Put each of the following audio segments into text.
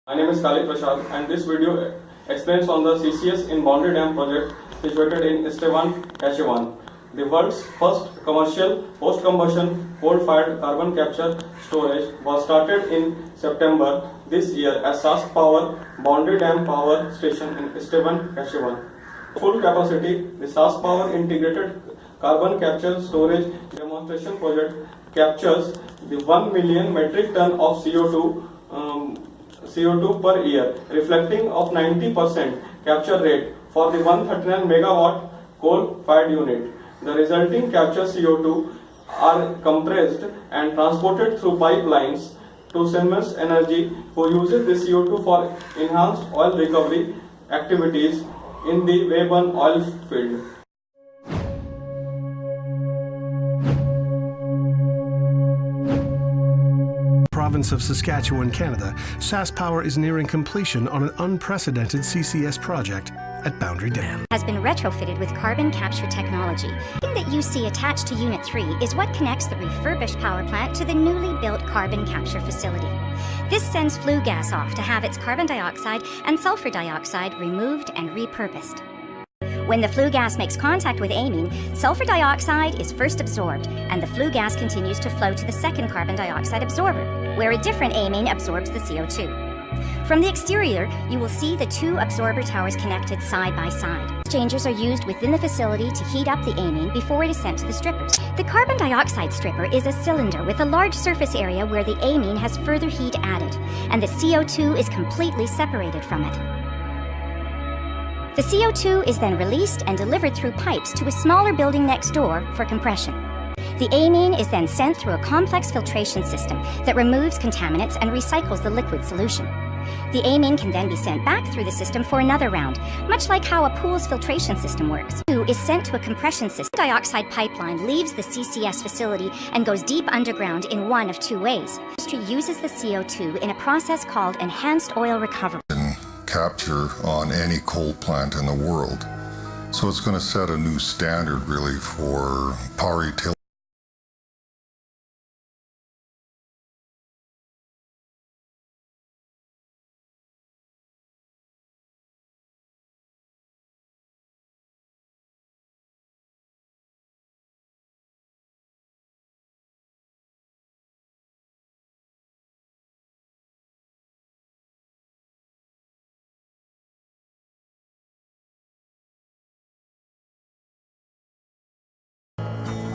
My name is Khalid Prashad and this video explains on the CCS in Boundary Dam project situated in Estevan, Kashewan. The world's first commercial post-combustion coal-fired carbon capture storage was started in September this year at Sask Power Boundary Dam Power Station in Estevan, Kashewan. Full capacity, the Sask Power Integrated Carbon Capture Storage Demonstration Project captures the 1 million metric ton of CO2 per year, reflecting of 90% capture rate for the 139 megawatt coal-fired unit. The resulting captured CO2 are compressed and transported through pipelines to Siemens Energy, who uses the CO2 for enhanced oil recovery activities in the Weyburn oil field. Province of Saskatchewan, Canada, SaskPower is nearing completion on an unprecedented CCS project at Boundary Dam. Has been retrofitted with carbon capture technology. The thing that you see attached to Unit 3 is what connects the refurbished power plant to the newly built carbon capture facility. This sends flue gas off to have its carbon dioxide and sulfur dioxide removed and repurposed. When the flue gas makes contact with amine, sulfur dioxide is first absorbed, and the flue gas continues to flow to the second carbon dioxide absorber, where a different amine absorbs the CO2. From the exterior, you will see the two absorber towers connected side by side. Exchangers are used within the facility to heat up the amine before it is sent to the strippers. The carbon dioxide stripper is a cylinder with a large surface area where the amine has further heat added, and the CO2 is completely separated from it. The CO2 is then released and delivered through pipes to a smaller building next door for compression. The amine is then sent through a complex filtration system that removes contaminants and recycles the liquid solution. The amine can then be sent back through the system for another round, much like how a pool's filtration system works. CO2 is sent to a compression system. The dioxide pipeline leaves the CCS facility and goes deep underground in one of two ways. The industry uses the CO2 in a process called enhanced oil recovery. Capture on any coal plant in the world. So it's going to set a new standard really for power utility.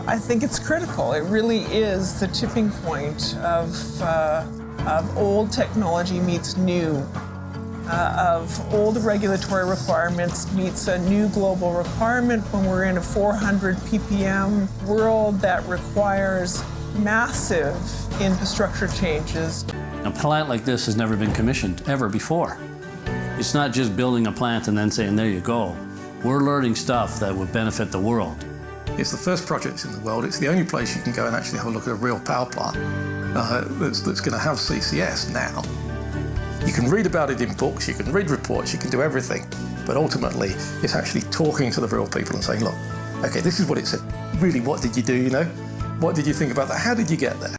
I think it's critical. It really is the tipping point of old technology meets new, of old regulatory requirements meets a new global requirement when we're in a 400 ppm world that requires massive infrastructure changes. A plant like this has never been commissioned ever before. It's not just building a plant and then saying, there you go. We're learning stuff that would benefit the world. It's the first project in the world. It's the only place you can go and actually have a look at a real power plant that's going to have CCS now. You can read about it in books, you can read reports, you can do everything, but ultimately it's actually talking to the real people and saying, look, okay, this is what it said. Really, what did you do, you know? What did you think about that? How did you get there?